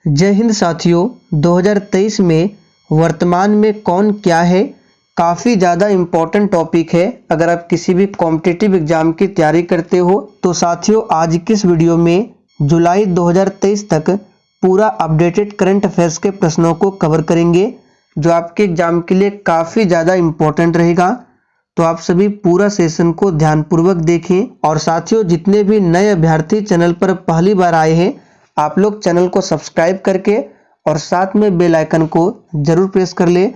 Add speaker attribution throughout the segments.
Speaker 1: जय हिंद साथियों। 2023 में वर्तमान में कौन क्या है, काफ़ी ज़्यादा इम्पोर्टेंट टॉपिक है। अगर आप किसी भी कॉम्पिटिटिव एग्जाम की तैयारी करते हो तो साथियों आज की इस वीडियो में जुलाई 2023 तक पूरा अपडेटेड करंट अफेयर्स के प्रश्नों को कवर करेंगे, जो आपके एग्जाम के लिए काफ़ी ज़्यादा इम्पोर्टेंट रहेगा। तो आप सभी पूरा सेशन को ध्यानपूर्वक देखें। और साथियों जितने भी नए अभ्यर्थी चैनल पर पहली बार आए हैं, आप लोग चैनल को सब्सक्राइब करके और साथ में बेल आइकन को जरूर प्रेस कर ले,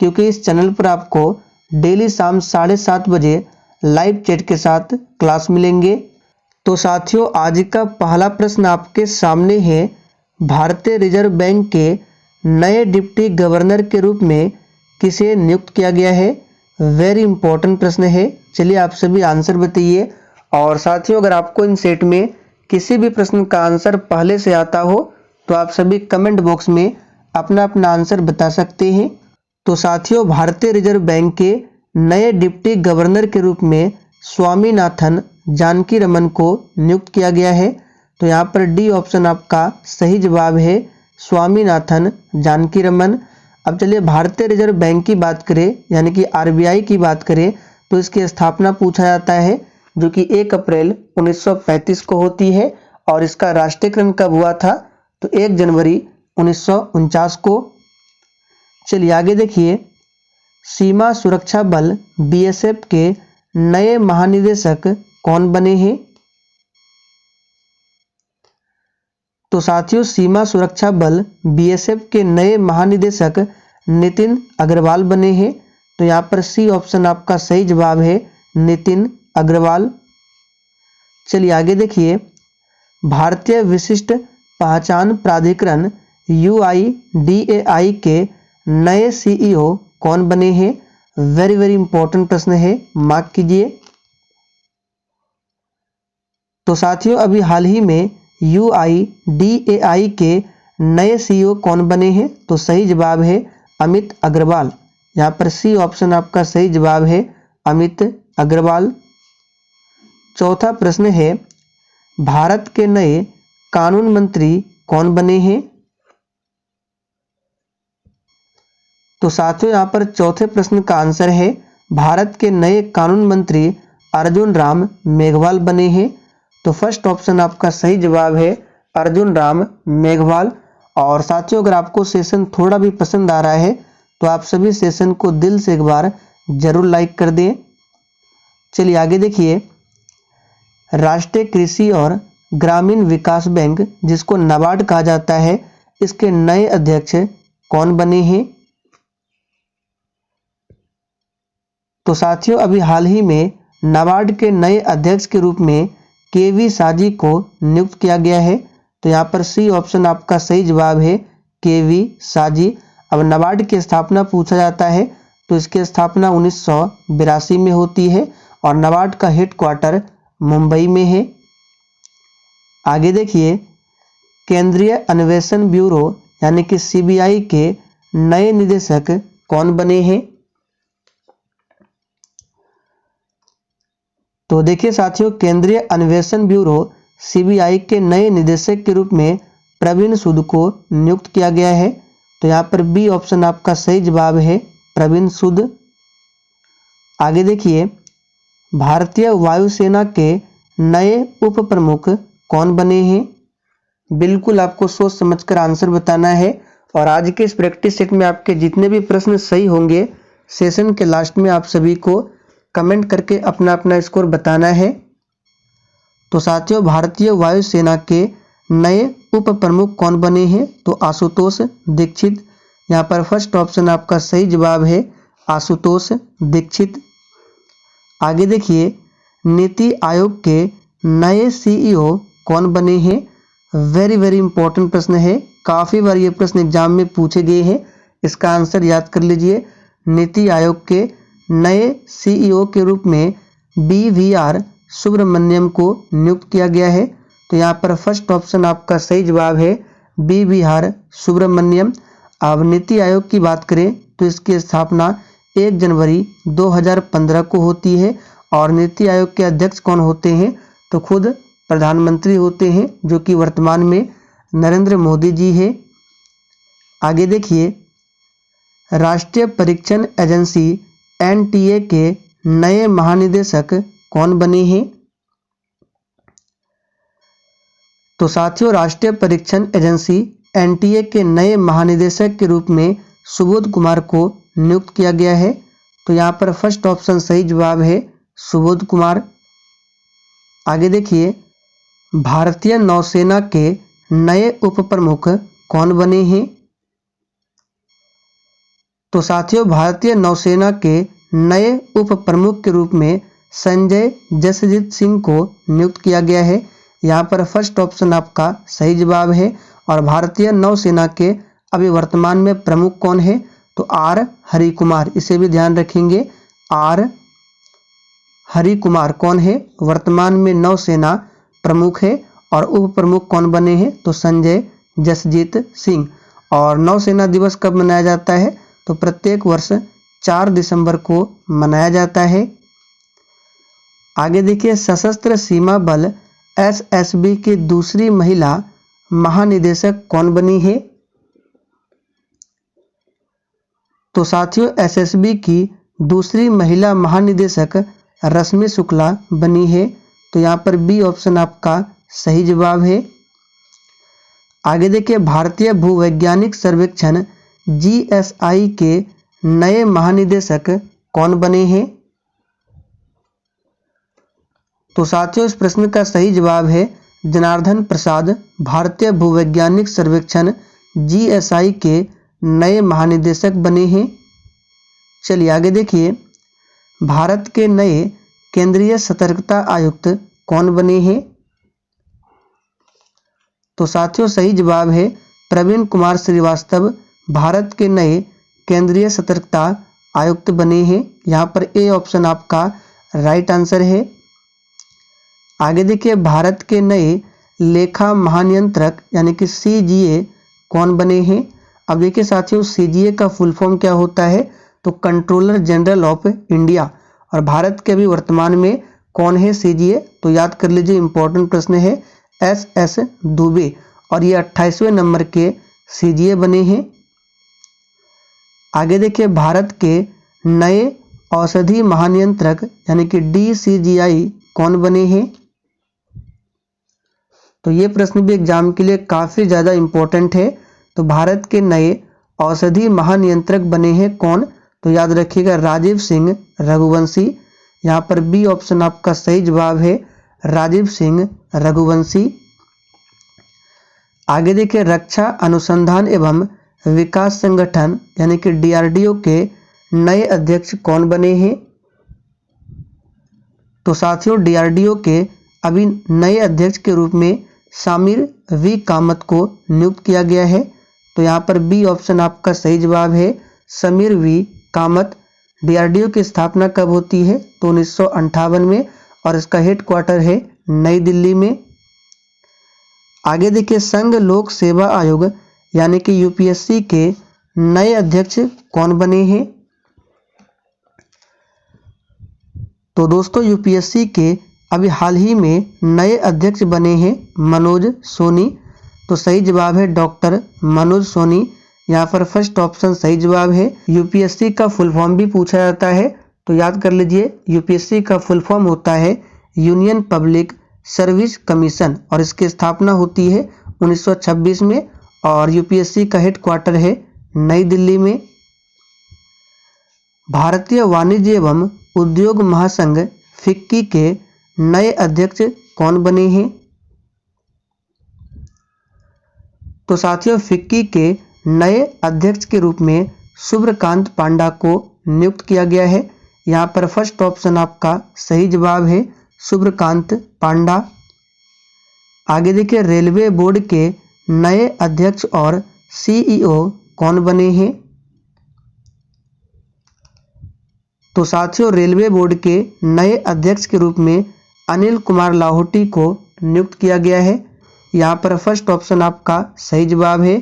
Speaker 1: क्योंकि इस चैनल पर आपको डेली शाम 7:30 बजे लाइव चैट के साथ क्लास मिलेंगे। तो साथियों आज का पहला प्रश्न आपके सामने है, भारतीय रिजर्व बैंक के नए डिप्टी गवर्नर के रूप में किसे नियुक्त किया गया है। वेरी इंपॉर्टेंट प्रश्न है। चलिए आप सभी आंसर बताइए। और साथियों अगर आपको इन सेट में किसी भी प्रश्न का आंसर पहले से आता हो तो आप सभी कमेंट बॉक्स में अपना अपना आंसर बता सकते हैं। तो साथियों भारतीय रिजर्व बैंक के नए डिप्टी गवर्नर के रूप में स्वामीनाथन जानकीरमन को नियुक्त किया गया है। तो यहाँ पर डी ऑप्शन आपका सही जवाब है, स्वामीनाथन जानकीरमन। अब चलिए भारतीय रिजर्व बैंक की बात करें, यानी कि आरबीआई की बात करें, तो इसकी स्थापना पूछा जाता है, जो कि 1 अप्रैल 1935 को होती है। और इसका राष्ट्रीयकरण कब हुआ था, तो 1 जनवरी 1949 को। चलिए आगे देखिए, सीमा सुरक्षा बल बीएसएफ के नए महानिदेशक कौन बने हैं। तो साथियों सीमा सुरक्षा बल बीएसएफ के नए महानिदेशक नितिन अग्रवाल बने हैं। तो यहाँ पर सी ऑप्शन आपका सही जवाब है, नितिन अग्रवाल। चलिए आगे देखिए, भारतीय विशिष्ट पहचान प्राधिकरण UIDAI के नए सीईओ कौन बने हैं। वेरी वेरी इंपॉर्टेंट प्रश्न है, मार्क कीजिए। तो साथियों अभी हाल ही में UIDAI के नए सीईओ कौन बने हैं, तो सही जवाब है अमित अग्रवाल। यहाँ पर सी ऑप्शन आपका सही जवाब है, अमित अग्रवाल। चौथा प्रश्न है, भारत के नए कानून मंत्री कौन बने हैं। तो साथियों यहाँ पर चौथे प्रश्न का आंसर है, भारत के नए कानून मंत्री अर्जुन राम मेघवाल बने हैं। तो फर्स्ट ऑप्शन आपका सही जवाब है, अर्जुन राम मेघवाल। और साथियों अगर आपको सेशन थोड़ा भी पसंद आ रहा है तो आप सभी सेशन को दिल से एक बार जरूर लाइक कर दें। चलिए आगे देखिए, राष्ट्रीय कृषि और ग्रामीण विकास बैंक, जिसको नाबार्ड कहा जाता है, इसके नए अध्यक्ष कौन बने हैं। तो साथियों अभी हाल ही में नाबार्ड के नए अध्यक्ष के रूप में KV साजी को नियुक्त किया गया है। तो यहाँ पर सी ऑप्शन आपका सही जवाब है, KV साजी। अब नाबार्ड की स्थापना पूछा जाता है, तो इसकी स्थापना 1982 में होती है और नाबार्ड का हेडक्वार्टर मुंबई में है। आगे देखिए, केंद्रीय अन्वेषण ब्यूरो यानी कि CBI के नए निदेशक कौन बने हैं। तो देखिए साथियों, केंद्रीय अन्वेषण ब्यूरो CBI के नए निदेशक के रूप में प्रवीण सूद को नियुक्त किया गया है। तो यहाँ पर बी ऑप्शन आपका सही जवाब है, प्रवीण सूद। आगे देखिए, भारतीय वायुसेना के नए उप प्रमुख कौन बने हैं। बिल्कुल आपको सोच समझकर आंसर बताना है। और आज के इस प्रैक्टिस सेट में आपके जितने भी प्रश्न सही होंगे, सेशन के लास्ट में आप सभी को कमेंट करके अपना अपना स्कोर बताना है। तो साथियों भारतीय वायुसेना के नए उप प्रमुख कौन बने हैं, तो आशुतोष दीक्षित। यहाँ पर फर्स्ट ऑप्शन आपका सही जवाब है, आशुतोष दीक्षित। आगे देखिए, नीति आयोग के नए सीईओ कौन बने हैं। वेरी वेरी इंपॉर्टेंट प्रश्न है, काफ़ी बार ये प्रश्न एग्जाम में पूछे गए हैं। इसका आंसर याद कर लीजिए, नीति आयोग के नए सीईओ के रूप में BVR सुब्रमण्यम को नियुक्त किया गया है। तो यहाँ पर फर्स्ट ऑप्शन आपका सही जवाब है, BVR सुब्रमण्यम। अब नीति आयोग की बात करें तो इसकी स्थापना 1 जनवरी 2015 को होती है। और नीति आयोग के अध्यक्ष कौन होते हैं, तो खुद प्रधानमंत्री होते हैं, जो कि वर्तमान में नरेंद्र मोदी जी है। आगे देखिए, राष्ट्रीय परीक्षण एजेंसी एनटीए के नए महानिदेशक कौन बने हैं? तो साथियों, राष्ट्रीय परीक्षण एजेंसी एनटीए के नए महानिदेशक के रूप में सुबोध कुमार को नियुक्त किया गया है। तो यहाँ पर फर्स्ट ऑप्शन सही जवाब है, सुबोध कुमार। आगे देखिए, भारतीय नौसेना के नए उप प्रमुख कौन बने हैं? तो साथियों, भारतीय नौसेना के नए उप प्रमुख के रूप में संजय जसजीत सिंह को नियुक्त किया गया है। यहाँ पर फर्स्ट ऑप्शन आपका सही जवाब है। और भारतीय नौसेना के अभी वर्तमान में प्रमुख कौन है? तो आर हरि कुमार, इसे भी ध्यान रखेंगे। आर हरि कुमार कौन है? वर्तमान में नौसेना प्रमुख है। और उप प्रमुख कौन बने हैं? तो संजय जसजीत सिंह। और नौसेना दिवस कब मनाया जाता है? तो प्रत्येक वर्ष 4 दिसंबर को मनाया जाता है। आगे देखिए, सशस्त्र सीमा बल एसएसबी की दूसरी महिला महानिदेशक कौन बनी है? तो साथियों, एसएसबी की दूसरी महिला महानिदेशक रश्मि शुक्ला बनी है। तो यहाँ पर बी ऑप्शन आपका सही जवाब है। आगे देखिए, भारतीय भूवैज्ञानिक सर्वेक्षण जीएसआई के नए महानिदेशक कौन बने हैं? तो साथियों, इस प्रश्न का सही जवाब है जनार्दन प्रसाद। भारतीय भूवैज्ञानिक सर्वेक्षण जीएसआई के नए महानिदेशक बने हैं। चलिए आगे देखिए, भारत के नए केंद्रीय सतर्कता आयुक्त कौन बने हैं? तो साथियों, सही जवाब है प्रवीण कुमार श्रीवास्तव भारत के नए केंद्रीय सतर्कता आयुक्त बने हैं। यहाँ पर ए ऑप्शन आपका राइट आंसर है। आगे देखिए, भारत के नए लेखा महानियंत्रक यानी कि सीजीए कौन बने हैं? अब देखिए साथियों, सीजीए का फुल फॉर्म क्या होता है? तो कंट्रोलर जनरल ऑफ इंडिया। और भारत के अभी वर्तमान में कौन है सीजीए? तो याद कर लीजिए, इंपॉर्टेंट प्रश्न है, एस दुबे। और ये 28वें नंबर के सीजीए बने हैं। आगे देखिए, भारत के नए औषधि महानियंत्रक यानी कि डीसीजीआई कौन बने हैं? तो ये प्रश्न भी एग्जाम के लिए काफ़ी ज़्यादा इम्पोर्टेंट है। तो भारत के नए औषधि महानियंत्रक बने हैं कौन? तो याद रखिएगा, राजीव सिंह रघुवंशी। यहाँ पर बी ऑप्शन आपका सही जवाब है, राजीव सिंह रघुवंशी। आगे देखिए, रक्षा अनुसंधान एवं विकास संगठन यानी कि डीआरडीओ के नए अध्यक्ष कौन बने हैं? तो साथियों, डीआरडीओ के अभी नए अध्यक्ष के रूप में समीर वी कामत को नियुक्त किया गया है। तो यहाँ पर बी ऑप्शन आपका सही जवाब है, समीर वी कामत। डीआरडीओ की स्थापना कब होती है? तो 1958 में। और इसका हेडक्वार्टर है नई दिल्ली में। आगे देखिए, संघ लोक सेवा आयोग यानी कि यूपीएससी के नए अध्यक्ष कौन बने हैं? तो दोस्तों, यूपीएससी के अभी हाल ही में नए अध्यक्ष बने हैं मनोज सोनी। तो सही जवाब है डॉक्टर मनोज सोनी। यहाँ पर फर्स्ट ऑप्शन सही जवाब है। यूपीएससी का फुल फॉर्म भी पूछा जाता है, तो याद कर लीजिए, यूपीएससी का फुल फॉर्म होता है यूनियन पब्लिक सर्विस कमीशन। और इसकी स्थापना होती है 1926 में। और यूपीएससी का हेडक्वार्टर है नई दिल्ली में। भारतीय वाणिज्य एवं उद्योग महासंघ फिक्की के नए अध्यक्ष कौन बने हैं? तो साथियों, फिक्की के नए अध्यक्ष के रूप में शुभ्रकांत पांडा को नियुक्त किया गया है। यहाँ पर फर्स्ट ऑप्शन आपका सही जवाब है, शुभ्रकांत पांडा। आगे देखिए, रेलवे बोर्ड के नए अध्यक्ष और सीईओ कौन बने हैं? तो साथियों, रेलवे बोर्ड के नए अध्यक्ष के रूप में अनिल कुमार लाहौटी को नियुक्त किया गया है। यहाँ पर फर्स्ट ऑप्शन आपका सही जवाब है।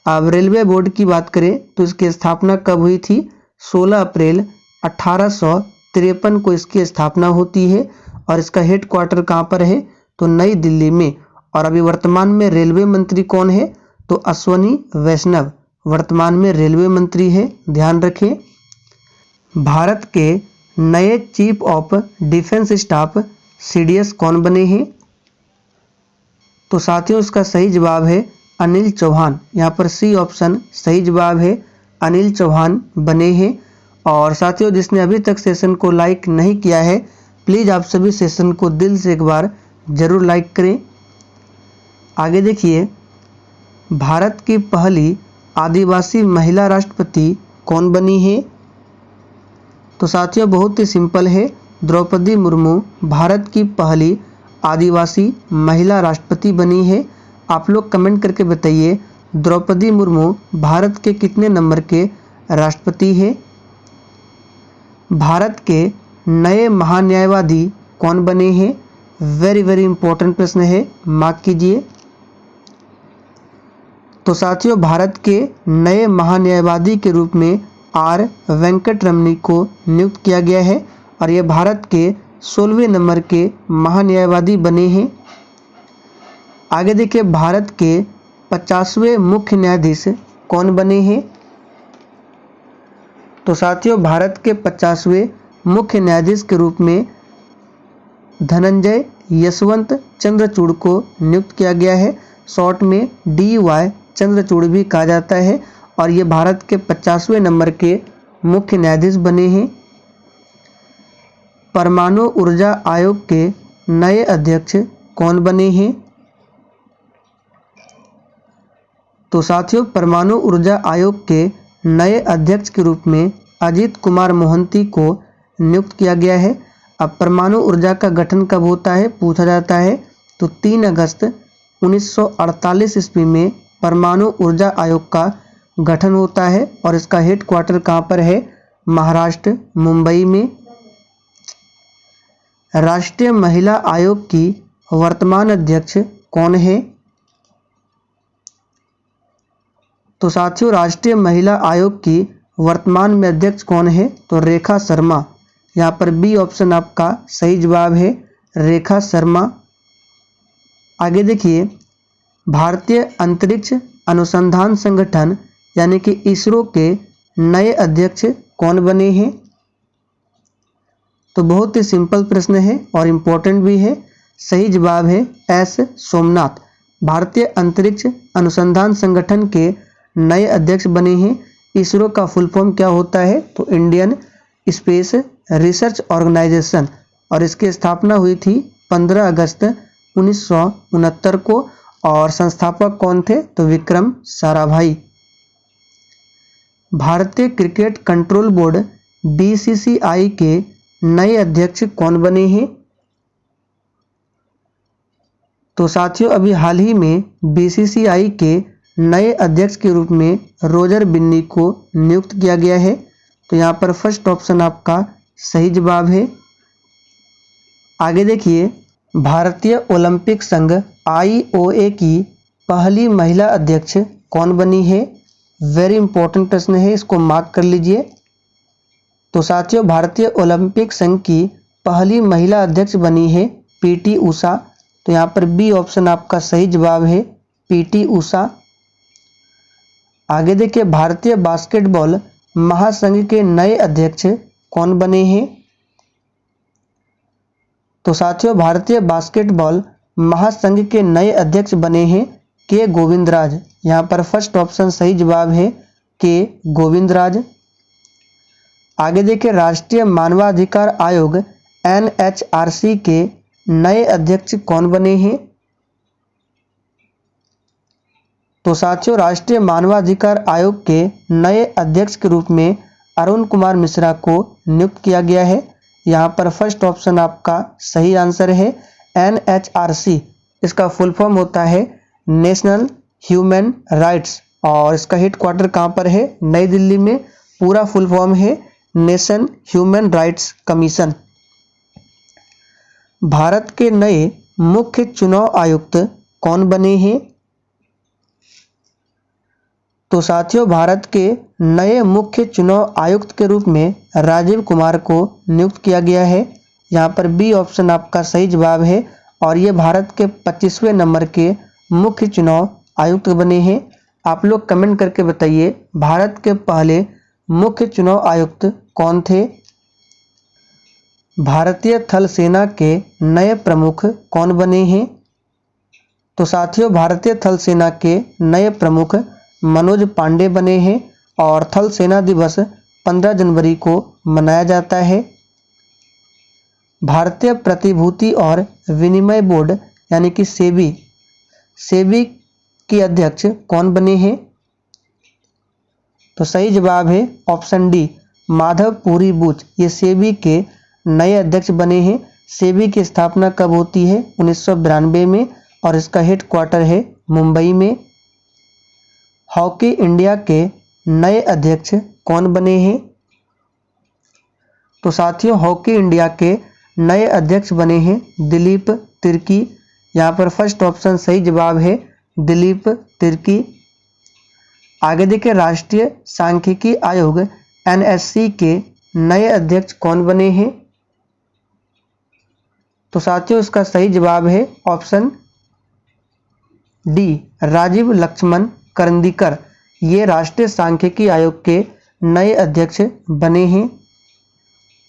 Speaker 1: अब रेलवे बोर्ड की बात करें तो इसकी स्थापना कब हुई थी? 16 अप्रैल 1853 को इसकी स्थापना होती है। और इसका हेडक्वार्टर कहाँ पर है? तो नई दिल्ली में। और अभी वर्तमान में रेलवे मंत्री कौन है? तो अश्वनी वैष्णव वर्तमान में रेलवे मंत्री है, ध्यान रखें। भारत के नए chief of defence staff CDS कौन बने हैं? तो साथियों इसका सही जवाब है अनिल चौहान। यहाँ पर सी ऑप्शन सही जवाब है, अनिल चौहान बने हैं। और साथियों जिसने अभी तक सेशन को लाइक नहीं किया है, प्लीज़ आप सभी सेशन को दिल से एक बार जरूर लाइक करें। आगे देखिए, भारत की पहली आदिवासी महिला राष्ट्रपति कौन बनी है? तो साथियों बहुत ही सिंपल है, द्रौपदी मुर्मू भारत की पहली आदिवासी महिला राष्ट्रपति बनी है। आप लोग कमेंट करके बताइए द्रौपदी मुर्मू भारत के कितने नंबर के राष्ट्रपति है? भारत के नए महान्यायवादी कौन बने हैं? वेरी वेरी इंपॉर्टेंट प्रश्न है, मार्क कीजिए। तो साथियों भारत के नए महान्यायवादी के रूप में आर वेंकट रमनी को नियुक्त किया गया है और ये भारत के 16वें नंबर के महान्यायवादी बने हैं। आगे देखिए, भारत के 50वें मुख्य न्यायाधीश कौन बने हैं? तो साथियों भारत के 50वें मुख्य न्यायाधीश के रूप में धनंजय यशवंत चंद्रचूड़ को नियुक्त किया गया है। शॉर्ट में DY चंद्रचूड़ भी कहा जाता है और ये भारत के 50वें नंबर के मुख्य न्यायाधीश बने हैं। परमाणु ऊर्जा आयोग के नए अध्यक्ष कौन बने हैं? तो साथियों परमाणु ऊर्जा आयोग के नए अध्यक्ष के रूप में अजीत कुमार मोहंती को नियुक्त किया गया है। अब परमाणु ऊर्जा का गठन कब होता है पूछा जाता है, तो 3 अगस्त 1948 ईस्वी में परमाणु ऊर्जा आयोग का गठन होता है और इसका हेडक्वार्टर कहाँ पर है? महाराष्ट्र, मुंबई में। राष्ट्रीय महिला आयोग की वर्तमान अध्यक्ष कौन है? तो साथियों राष्ट्रीय महिला आयोग की वर्तमान में अध्यक्ष कौन है? तो रेखा शर्मा। यहाँ पर बी ऑप्शन आपका सही जवाब है, रेखा शर्मा। आगे देखिए, भारतीय अंतरिक्ष अनुसंधान संगठन यानी कि इसरो के नए अध्यक्ष कौन बने हैं? तो बहुत ही सिंपल प्रश्न है और इम्पोर्टेंट भी है। सही जवाब है एस सोमनाथ। भारतीय अंतरिक्ष अनुसंधान संगठन के नए अध्यक्ष बने हैं। इसरो का फुल फॉर्म क्या होता है? तो इंडियन स्पेस रिसर्च ऑर्गेनाइजेशन और इसकी स्थापना हुई थी 15 अगस्त 1969 को और संस्थापक कौन थे? तो विक्रम साराभाई। भारतीय क्रिकेट कंट्रोल बोर्ड BCCI के नए अध्यक्ष कौन बने हैं? तो साथियों अभी हाल ही में BCCI के नए अध्यक्ष के रूप में रोजर बिन्नी को नियुक्त किया गया है। तो यहाँ पर फर्स्ट ऑप्शन आपका सही जवाब है। आगे देखिए, भारतीय ओलंपिक संघ IOA की पहली महिला अध्यक्ष कौन बनी है? वेरी इंपॉर्टेंट प्रश्न है, इसको मार्क कर लीजिए। तो साथियों भारतीय ओलंपिक संघ की पहली महिला अध्यक्ष बनी है PT उषा। तो यहाँ पर बी ऑप्शन आपका सही जवाब है, PT उषा। आगे देखिए, भारतीय बास्केटबॉल महासंघ के नए अध्यक्ष कौन बने हैं? तो साथियों भारतीय बास्केटबॉल महासंघ के नए अध्यक्ष बने हैं के गोविंदराज। यहाँ पर फर्स्ट ऑप्शन सही जवाब है, के गोविंदराज। आगे देखिए, राष्ट्रीय मानवाधिकार आयोग NHRC के नए अध्यक्ष कौन बने हैं? तो साथियों राष्ट्रीय मानवाधिकार आयोग के नए अध्यक्ष के रूप में अरुण कुमार मिश्रा को नियुक्त किया गया है। यहाँ पर फर्स्ट ऑप्शन आपका सही आंसर है, NHRC। इसका फुल फॉर्म होता है नेशनल ह्यूमन राइट्स और इसका हेडक्वार्टर कहाँ पर है? नई दिल्ली में। पूरा फुल फॉर्म है nation human rights commission. Bharat के नए मुख्य चुनाव आयुक्त कौन बने हैं? तो साथियों भारत के नए मुख्य चुनाव आयुक्त के रूप में राजीव कुमार को नियुक्त किया गया है। यहाँ पर बी ऑप्शन आपका सही जवाब है और ये भारत के 25वें नंबर के मुख्य चुनाव आयुक्त बने हैं। आप लोग कमेंट करके बताइए भारत के पहले मुख्य चुनाव आयुक्त कौन थे। भारतीय थल सेना के नए प्रमुख कौन बने हैं। तो साथियों भारतीय थल सेना के नए प्रमुख मनोज पांडे बने हैं और थल सेना दिवस 15 जनवरी को मनाया जाता है। भारतीय प्रतिभूति और विनिमय बोर्ड यानी कि सेबी के अध्यक्ष कौन बने हैं। तो सही जवाब है ऑप्शन डी माधव पुरी बुच, ये सेबी के नए अध्यक्ष बने हैं। सेबी की स्थापना कब होती है 1992 में और इसका हेडक्वार्टर है मुंबई में। हॉकी इंडिया के नए अध्यक्ष कौन बने हैं। तो साथियों हॉकी इंडिया के नए अध्यक्ष बने हैं दिलीप तिर्की। यहाँ पर फर्स्ट ऑप्शन सही जवाब है दिलीप तिर्की। आगे देखिए राष्ट्रीय सांख्यिकी आयोग NSC के नए अध्यक्ष कौन बने हैं। तो साथियों इसका सही जवाब है ऑप्शन डी राजीव लक्ष्मण करंदीकर, ये राष्ट्रीय सांख्यिकी आयोग के नए अध्यक्ष बने हैं।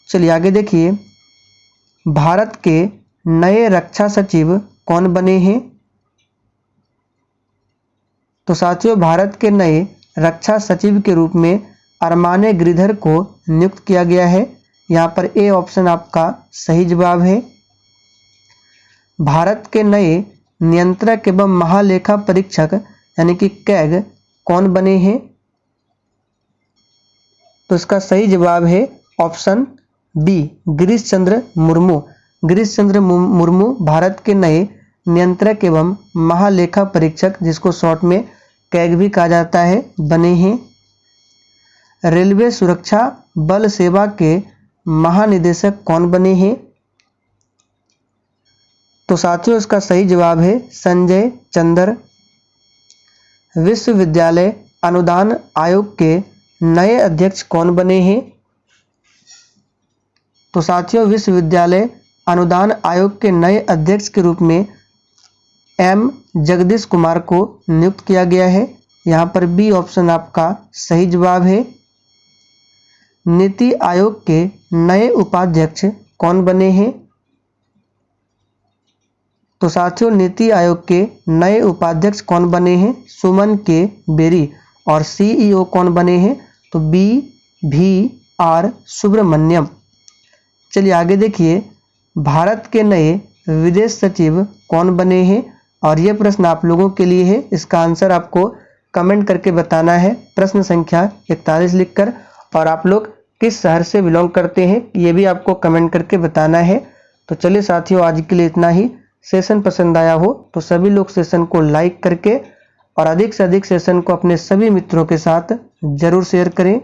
Speaker 1: चलिए आगे देखिए भारत के नए रक्षा सचिव कौन बने हैं। तो साथियों भारत के नए रक्षा सचिव के रूप में अरमाने गिरिधर को नियुक्त किया गया है। यहाँ पर ए ऑप्शन आपका सही जवाब है। भारत के नए नियंत्रक एवं महालेखा परीक्षक यानी कि कैग कौन बने हैं। तो इसका सही जवाब है ऑप्शन बी गिरीश चंद्र मुर्मू। गिरीश चंद्र मुर्मू भारत के नए नियंत्रक एवं महालेखा परीक्षक, जिसको शॉर्ट में कैग भी कहा जाता है, बने हैं। रेलवे सुरक्षा बल सेवा के महानिदेशक कौन बने हैं। तो साथियों इसका सही जवाब है संजय चंद्र। विश्वविद्यालय अनुदान आयोग के नए अध्यक्ष कौन बने हैं। तो साथियों विश्वविद्यालय अनुदान आयोग के नए अध्यक्ष के रूप में एम जगदीश कुमार को नियुक्त किया गया है। यहाँ पर बी ऑप्शन आपका सही जवाब है। नीति आयोग के नए उपाध्यक्ष कौन बने हैं। तो साथियों नीति आयोग के नए उपाध्यक्ष कौन बने हैं सुमन के बेरी। और CEO कौन बने हैं तो BVR सुब्रमण्यम। चलिए आगे देखिए भारत के नए विदेश सचिव कौन बने हैं। और यह प्रश्न आप लोगों के लिए है, इसका आंसर आपको कमेंट करके बताना है प्रश्न संख्या 41 लिखकर। और आप लोग किस शहर से बिलोंग करते हैं ये भी आपको कमेंट करके बताना है। तो चलिए साथियों आज के लिए इतना ही। सेशन पसंद आया हो तो सभी लोग सेशन को लाइक करके और अधिक से अधिक सेशन को अपने सभी मित्रों के साथ जरूर शेयर करें।